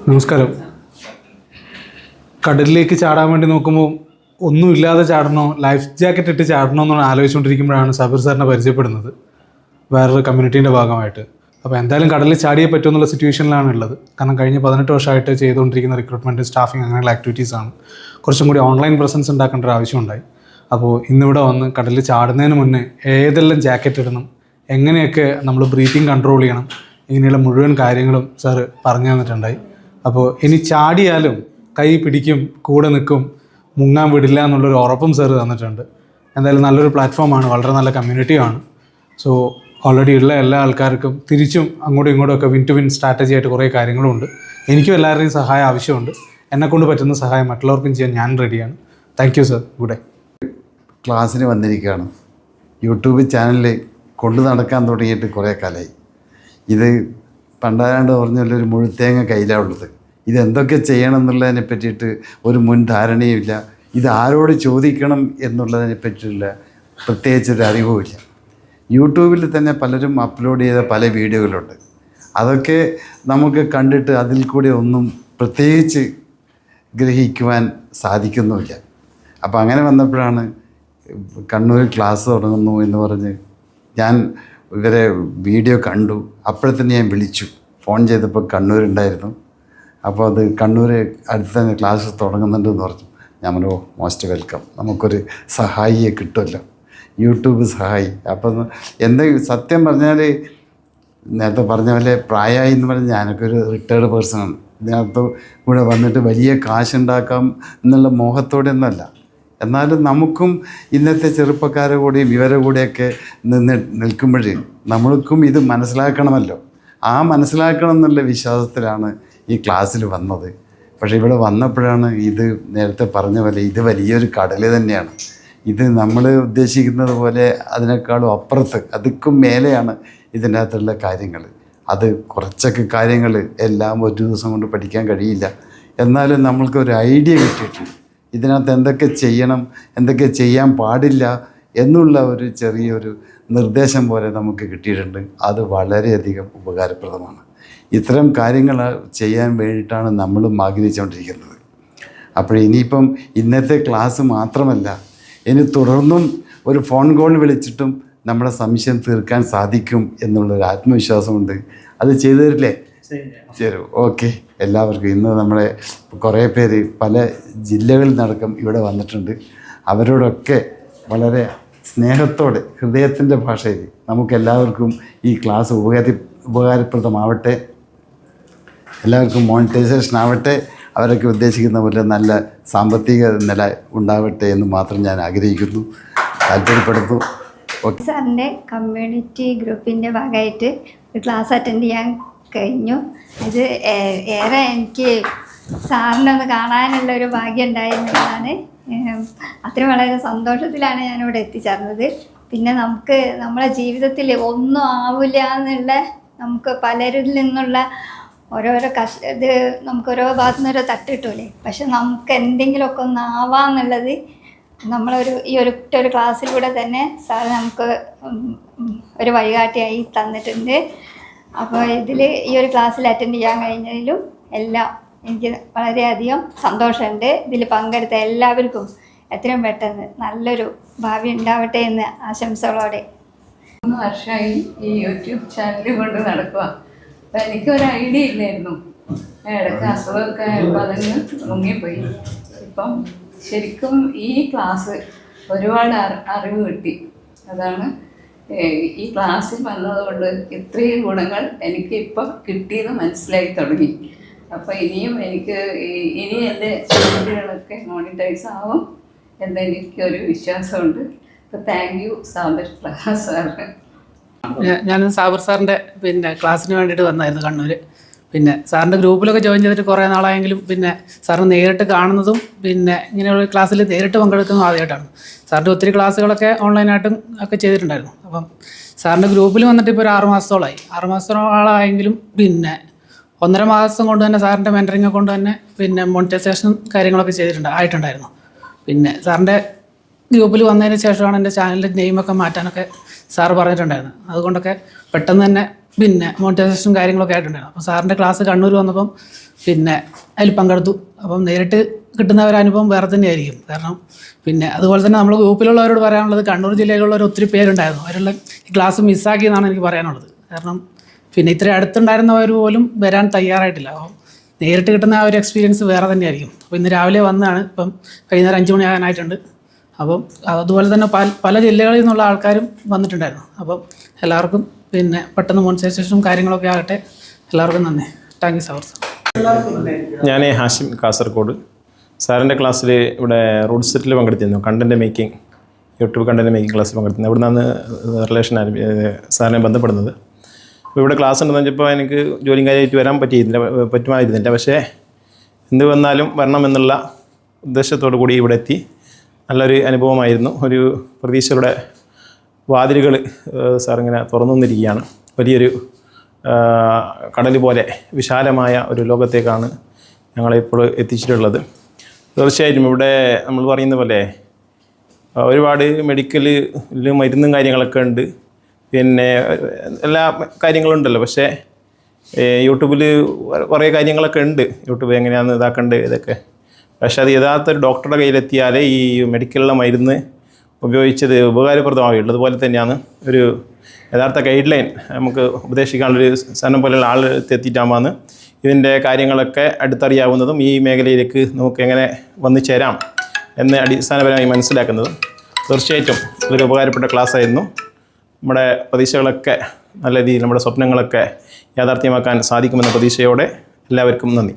നമസ്കാരം. കടലിലേക്ക് ചാടാൻ വേണ്ടി നോക്കുമ്പോൾ ഒന്നുമില്ലാതെ ചാടണോ, ലൈഫ് ജാക്കറ്റ് ഇട്ട് ചാടണോ എന്ന് ആലോചിച്ചുകൊണ്ടിരിക്കുമ്പോഴാണ് സാബിർ സാറിനെ പരിചയപ്പെടുന്നത് വേറൊരു കമ്മ്യൂണിറ്റീൻ്റെ ഭാഗമായിട്ട്. അപ്പോൾ എന്തായാലും കടലിൽ ചാടിയേ പറ്റുമെന്നുള്ള സിറ്റുവേഷനിലാണ് ഉള്ളത്. കാരണം കഴിഞ്ഞ 18 വർഷമായിട്ട് ചെയ്തുകൊണ്ടിരിക്കുന്ന റിക്രൂട്ട്മെൻറ്റ്, സ്റ്റാഫിങ് അങ്ങനെയുള്ള ആക്ടിവിറ്റീസാണ്. കുറച്ചും കൂടി ഓൺലൈൻ പ്രസൻസ് ഉണ്ടാക്കേണ്ട ഒരു ആവശ്യമുണ്ടായി. അപ്പോൾ ഇന്നിവിടെ വന്ന് കടലിൽ ചാടുന്നതിന് മുന്നേ ഏതെല്ലാം ജാക്കറ്റ് ഇടണം, എങ്ങനെയൊക്കെ നമ്മൾ ബ്രീത്തിങ് കൺട്രോൾ ചെയ്യണം, ഇങ്ങനെയുള്ള മുഴുവൻ കാര്യങ്ങളും സാറ് പറഞ്ഞു തന്നിട്ടുണ്ടായി. അപ്പോൾ ഇനി ചാടിയാലും കൈ പിടിക്കും, കൂടെ നിൽക്കും, മുങ്ങാൻ വിടില്ല എന്നുള്ളൊരു ഉറപ്പും സാറ് തന്നിട്ടുണ്ട്. എന്തായാലും നല്ലൊരു പ്ലാറ്റ്ഫോമാണ്, വളരെ നല്ല കമ്മ്യൂണിറ്റിയാണ്. സോ ഓൾറെഡി ഉള്ള എല്ലാ ആൾക്കാർക്കും തിരിച്ചും അങ്ങോട്ടും ഇങ്ങോട്ടും ഒക്കെ വിൻ ടു വിൻ സ്ട്രാറ്റജി ആയിട്ട് കുറേ കാര്യങ്ങളുണ്ട്. എനിക്കും എല്ലാവരുടെയും സഹായം ആവശ്യമുണ്ട്. എന്നെക്കൊണ്ട് പറ്റുന്ന സഹായം മറ്റുള്ളവർക്കും ചെയ്യാൻ ഞാൻ റെഡിയാണ്. Thank you sir. Good day. ക്ലാസ്സിന് വന്നിരിക്കുകയാണ്. യൂട്യൂബ് ചാനലിൽ കൊണ്ടു നടക്കാൻ തുടങ്ങിയിട്ട് കുറേ കാലമായി. ഇത് പണ്ടാരാണ്ട് പറഞ്ഞൊരു മുഴുത്തേങ്ങ കയ്യിലാണ് ഉള്ളത്. ഇതെന്തൊക്കെ ചെയ്യണം എന്നുള്ളതിനെ പറ്റിയിട്ട് ഒരു മുൻ ധാരണയുമില്ല. ഇത് ആരോട് ചോദിക്കണം എന്നുള്ളതിനെ പറ്റിയുള്ള പ്രത്യേകിച്ചൊരു അറിവുമില്ല. യൂട്യൂബിൽ തന്നെ പലരും അപ്ലോഡ് ചെയ്ത പല വീഡിയോകളുണ്ട്. അതൊക്കെ നമുക്ക് കണ്ടിട്ട് അതിൽ കൂടെ ഒന്നും പ്രത്യേകിച്ച് ഗ്രഹിക്കുവാൻ സാധിക്കുന്നുമില്ല. അപ്പോൾ അങ്ങനെ വന്നപ്പോഴാണ് കണ്ണൂരിൽ ക്ലാസ് തുടങ്ങുന്നു എന്ന് പറഞ്ഞ് ഞാൻ ഇവരെ വീഡിയോ കണ്ടു. അപ്പോഴത്തന്നെ ഞാൻ വിളിച്ചു. ഫോൺ ചെയ്തപ്പോൾ കണ്ണൂരുണ്ടായിരുന്നു. അപ്പോൾ അത് കണ്ണൂർ അടുത്ത് തന്നെ ക്ലാസ് തുടങ്ങുന്നുണ്ടെന്ന് പറഞ്ഞു. ഞാൻ പറഞ്ഞു, മോസ്റ്റ് വെൽക്കം, നമുക്കൊരു സഹായിയെ കിട്ടുമല്ലോ, യൂട്യൂബ് സഹായി. അപ്പം എന്തെങ്കിലും സത്യം പറഞ്ഞാൽ നേരത്തെ പറഞ്ഞ പോലെ പ്രായമായി എന്ന് പറഞ്ഞാൽ ഞാനൊക്കെ ഒരു റിട്ടയർഡ് പേഴ്സണാണ്. ഇതിനകത്ത് കൂടെ വന്നിട്ട് വലിയ കാശുണ്ടാക്കാം എന്നുള്ള മോഹത്തോടെ ഒന്നല്ല. എന്നാലും നമുക്കും ഇന്നത്തെ ചെറുപ്പക്കാരുടെ കൂടെയും ഇവരുടെ കൂടെയൊക്കെ നിൽക്കുമ്പോഴേ നമ്മൾക്കും ഇത് മനസ്സിലാക്കണമല്ലോ. ആ മനസ്സിലാക്കണം എന്നുള്ള വിശ്വാസത്തിലാണ് ഈ ക്ലാസ്സിൽ വന്നത്. പക്ഷേ ഇവിടെ വന്നപ്പോഴാണ് ഇത് നേരത്തെ പറഞ്ഞ പോലെ ഇത് വലിയൊരു കടൽ തന്നെയാണ്. ഇത് നമ്മൾ ഉദ്ദേശിക്കുന്നത് പോലെ അതിനേക്കാളും അപ്പുറത്ത് അതുക്കും മേലെയാണ് ഇതിൻ്റെ അകത്തുള്ള കാര്യങ്ങൾ. അത് കുറച്ചൊക്കെ കാര്യങ്ങൾ എല്ലാം ഒരു ദിവസം കൊണ്ട് പഠിക്കാൻ കഴിയില്ല. എന്നാലും നമ്മൾക്കൊരു ഐഡിയ കിട്ടിയിട്ടുണ്ട്. ഇതിനകത്ത് എന്തൊക്കെ ചെയ്യണം, എന്തൊക്കെ ചെയ്യാൻ പാടില്ല എന്നുള്ള ഒരു ചെറിയൊരു നിർദ്ദേശം പോലെ നമുക്ക് കിട്ടിയിട്ടുണ്ട്. അത് വളരെയധികം ഉപകാരപ്രദമാണ്. ഇത്തരം കാര്യങ്ങൾ ചെയ്യാൻ വേണ്ടിയിട്ടാണ് നമ്മളും ആഗ്രഹിച്ചുകൊണ്ടിരിക്കുന്നത്. അപ്പോൾ ഇനിയിപ്പം ഇന്നത്തെ ക്ലാസ് മാത്രമല്ല, ഇനി തുടർന്നും ഒരു ഫോൺ കോൾ വിളിച്ചിട്ടും നമ്മുടെ സംശയം തീർക്കാൻ സാധിക്കും എന്നുള്ളൊരു ആത്മവിശ്വാസമുണ്ട്. അത് ചെയ്തു തരില്ലേ? ശരി, ഓക്കെ. എല്ലാവർക്കും ഇന്ന് നമ്മളെ കുറേ പേര് പല ജില്ലകളിൽ നടക്കം ഇവിടെ വന്നിട്ടുണ്ട്. അവരോടൊക്കെ വളരെ സ്നേഹത്തോടെ ഹൃദയത്തിൻ്റെ ഭാഷയിൽ നമുക്കെല്ലാവർക്കും ഈ ക്ലാസ് ഉപകാരപ്രദമാവട്ടെ, എല്ലാവർക്കും മോണിറ്റൈസേഷൻ ആവട്ടെ, അവരൊക്കെ ഉദ്ദേശിക്കുന്ന പോലെ നല്ല സാമ്പത്തിക നില ഉണ്ടാവട്ടെ എന്ന് മാത്രം ഞാൻ ആഗ്രഹിക്കുന്നു, താല്പര്യപ്പെടുന്നു. ഓക്കെ. സാറിൻ്റെ കമ്മ്യൂണിറ്റി ഗ്രൂപ്പിൻ്റെ ഭാഗമായിട്ട് ഒരു ക്ലാസ് അറ്റൻഡ് ചെയ്യാൻ കഴിഞ്ഞു. ഇത് ഏറെ എനിക്ക് സാറിനൊന്ന് കാണാനുള്ളൊരു ഭാഗ്യം ഉണ്ടായിരുന്നതാണ്. അത്രയും വളരെ സന്തോഷത്തിലാണ് ഞാനിവിടെ എത്തിച്ചേർന്നത്. പിന്നെ നമുക്ക് നമ്മളെ ജീവിതത്തിൽ ഒന്നും ആവില്ല എന്നുള്ള, നമുക്ക് പലരിൽ നിന്നുള്ള ഓരോരോ ഇത് നമുക്ക് ഓരോ ഭാഗത്തു നിന്ന് ഓരോ തട്ടിട്ടൂലേ. പക്ഷെ നമുക്ക് എന്തെങ്കിലുമൊക്കെ ഒന്ന് ആവാന്നുള്ളത് നമ്മളൊരു ഈ ഒരു ക്ലാസ്സിലൂടെ തന്നെ സാർ നമുക്ക് ഒരു വഴികാട്ടിയായി തന്നിട്ടുണ്ട്. അപ്പോൾ ഇതിൽ ഈ ഒരു ക്ലാസ്സിൽ അറ്റൻഡ് ചെയ്യാൻ കഴിഞ്ഞതിലും എല്ലാം എനിക്ക് വളരെയധികം സന്തോഷമുണ്ട്. ഇതിൽ പങ്കെടുത്ത എല്ലാവർക്കും എത്രയും പെട്ടെന്ന് നല്ലൊരു ഭാവി ഉണ്ടാവട്ടെ എന്ന് ആശംസകളോടെ. 3 വർഷമായി ഈ യൂട്യൂബ് ചാനൽ കൊണ്ട് നടക്കുക. അപ്പം എനിക്കൊരു ഐഡിയ ഇല്ലായിരുന്നു. ഇടയ്ക്ക് അസുഖമൊക്കെ ആയപ്പോൾ അതങ്ങ് മുങ്ങിപ്പോയി. ഇപ്പം ശരിക്കും ഈ ക്ലാസ് ഒരുപാട് അറിവ് കിട്ടി. അതാണ് ഈ ക്ലാസ്സിൽ വന്നതുകൊണ്ട് ഇത്രയും ഗുണങ്ങൾ എനിക്ക് ഇപ്പം കിട്ടിയെന്ന് മനസ്സിലായി തുടങ്ങി. അപ്പോൾ ഇനിയും ഇനി എൻ്റെ ചാനലുകളൊക്കെ മോണിറ്റൈസ് ആവും എന്ന് എനിക്കൊരു വിശ്വാസമുണ്ട്. അപ്പോൾ താങ്ക് യു സാബിർ സാറിന്. ഞാൻ സാബിർ സാറിൻ്റെ ക്ലാസ്സിന് വേണ്ടിയിട്ട് വന്നായിരുന്നു കണ്ണൂർ. സാറിൻ്റെ ഗ്രൂപ്പിലൊക്കെ ജോയിൻ ചെയ്തിട്ട് കുറേ നാളായെങ്കിലും സാറിന് നേരിട്ട് കാണുന്നതും ഇങ്ങനെയുള്ള ക്ലാസ്സിൽ നേരിട്ട് പങ്കെടുക്കുന്നതും ആദ്യമായിട്ടാണ്. സാറിൻ്റെ ഒത്തിരി ക്ലാസ്സുകളൊക്കെ ഓൺലൈനായിട്ടും ഒക്കെ ചെയ്തിട്ടുണ്ടായിരുന്നു. അപ്പം സാറിൻ്റെ ഗ്രൂപ്പിൽ വന്നിട്ട് ഇപ്പോൾ ഒരു 6 മാസത്തോളമായി. 6 മാസത്തോളമായെങ്കിലും 1.5 മാസം കൊണ്ട് തന്നെ സാറിൻ്റെ മെൻറ്ററിങ് കൊണ്ട് തന്നെ മോണിറ്റൈസേഷൻ കാര്യങ്ങളൊക്കെ ആയിട്ടുണ്ടായിരുന്നു. സാറിൻ്റെ ഗ്രൂപ്പിൽ വന്നതിന് ശേഷമാണ് എൻ്റെ ചാനലിൻ്റെ നെയിമൊക്കെ മാറ്റാനൊക്കെ സാറ് പറഞ്ഞിട്ടുണ്ടായിരുന്നു. അതുകൊണ്ടൊക്കെ പെട്ടെന്ന് തന്നെ പിന്നെ മോണിറ്റൈസേഷൻ കാര്യങ്ങളൊക്കെ ആയിട്ടുണ്ടായിരുന്നു. അപ്പോൾ സാറിൻ്റെ ക്ലാസ് കണ്ണൂർ വന്നപ്പം പിന്നെ അതിൽ പങ്കെടുത്തു. അപ്പം നേരിട്ട് കിട്ടുന്ന ഒരു അനുഭവം വേറെ തന്നെയായിരിക്കും. കാരണം പിന്നെ അതുപോലെ തന്നെ നമ്മൾ ഗ്രൂപ്പിലുള്ളവരോട് പറയാനുള്ളത്, കണ്ണൂർ ജില്ലയിലുള്ളവർ ഒത്തിരി പേരുണ്ടായിരുന്നു. അവരെല്ലാം ഈ ക്ലാസ് മിസ്സാക്കിയെന്നാണ് എനിക്ക് പറയാനുള്ളത്. കാരണം പിന്നെ ഇത്രയും അടുത്തുണ്ടായിരുന്നവർ പോലും വരാൻ തയ്യാറായിട്ടില്ല. അപ്പം നേരിട്ട് കിട്ടുന്ന ആ ഒരു എക്സ്പീരിയൻസ് വേറെ തന്നെയായിരിക്കും. അപ്പോൾ ഇന്ന് രാവിലെ വന്നതാണ്, ഇപ്പം വൈകുന്നേരം 5 മണിയാകാനായിട്ടുണ്ട്. അപ്പം അതുപോലെ തന്നെ പല ജില്ലകളിൽ നിന്നുള്ള ആൾക്കാരും വന്നിട്ടുണ്ടായിരുന്നു. അപ്പം എല്ലാവർക്കും പിന്നെ പെട്ടെന്ന് മോണിറ്റൈസേഷനും കാര്യങ്ങളൊക്കെ ആകട്ടെ. എല്ലാവർക്കും നന്ദി. Thank you sir. ഞാൻ ഹാഷിം, കാസർഗോഡ്. സാറിൻ്റെ ക്ലാസ്സിൽ ഇവിടെ റൂട്ട് സെറ്റിൽ പങ്കെടുത്തിരുന്നു. Content making, YouTube content making ക്ലാസ്സിൽ പങ്കെടുത്തിരുന്നു. ഇവിടെ നിന്നാണ് റിലേഷൻ സാറിനെ ബന്ധപ്പെടുന്നത്. അപ്പോൾ ഇവിടെ ക്ലാസ് ഉണ്ടെന്ന് വെച്ചപ്പോൾ എനിക്ക് ജോലിയും കാര്യമായിട്ട് വരാൻ പറ്റുമായിരുന്നില്ല. പക്ഷേ എന്ത് വന്നാലും വരണമെന്നുള്ള ഉദ്ദേശത്തോടു കൂടി ഇവിടെ എത്തി. നല്ലൊരു അനുഭവമായിരുന്നു. ഒരു പ്രതീക്ഷയുടെ വാതിലുകൾ സാറിങ്ങനെ തുറന്നു തന്നിരിക്കുകയാണ്. വലിയൊരു കടൽ പോലെ വിശാലമായ ഒരു ലോകത്തേക്കാണ് ഞങ്ങളിപ്പോൾ എത്തിച്ചിട്ടുള്ളത്. തീർച്ചയായിട്ടും ഇവിടെ നമ്മൾ പറയുന്ന പോലെ ഒരുപാട് മെഡിക്കലിൽ മരുന്നും കാര്യങ്ങളൊക്കെ ഉണ്ട്, പിന്നെ എല്ലാ കാര്യങ്ങളുണ്ടല്ലോ. പക്ഷേ യൂട്യൂബിൽ കുറേ കാര്യങ്ങളൊക്കെ ഉണ്ട്, യൂട്യൂബ് എങ്ങനെയാണ് ഇതാക്കേണ്ടത് ഇതൊക്കെ. പക്ഷേ അത് യഥാർത്ഥ ഒരു ഡോക്ടറുടെ കയ്യിലെത്തിയാലേ ഈ മെഡിക്കലിലെ മരുന്ന് ഉപയോഗിച്ചത് ഉപകാരപ്രദമാവുള്ളൂ. അതുപോലെ തന്നെയാണ് ഒരു യഥാർത്ഥ ഗൈഡ് ലൈൻ നമുക്ക് ഉപദേശിക്കാനുള്ളൊരു സാധനം പോലെയുള്ള ആൾ എത്തിയിട്ടാകുമ്പോൾ ഇതിൻ്റെ കാര്യങ്ങളൊക്കെ അടുത്തറിയാവുന്നതും ഈ മേഖലയിലേക്ക് നമുക്ക് എങ്ങനെ വന്നു ചേരാം എന്ന് അടിസ്ഥാനപരമായി മനസ്സിലാക്കുന്നതും. തീർച്ചയായിട്ടും ഇതൊരു ഉപകാരപ്പെട്ട ക്ലാസ്സായിരുന്നു. നമ്മുടെ പ്രതീക്ഷകളൊക്കെ നല്ല രീതിയിൽ, നമ്മുടെ സ്വപ്നങ്ങളൊക്കെ യാഥാർത്ഥ്യമാക്കാൻ സാധിക്കുമെന്ന പ്രതീക്ഷയോടെ എല്ലാവർക്കും നന്ദി.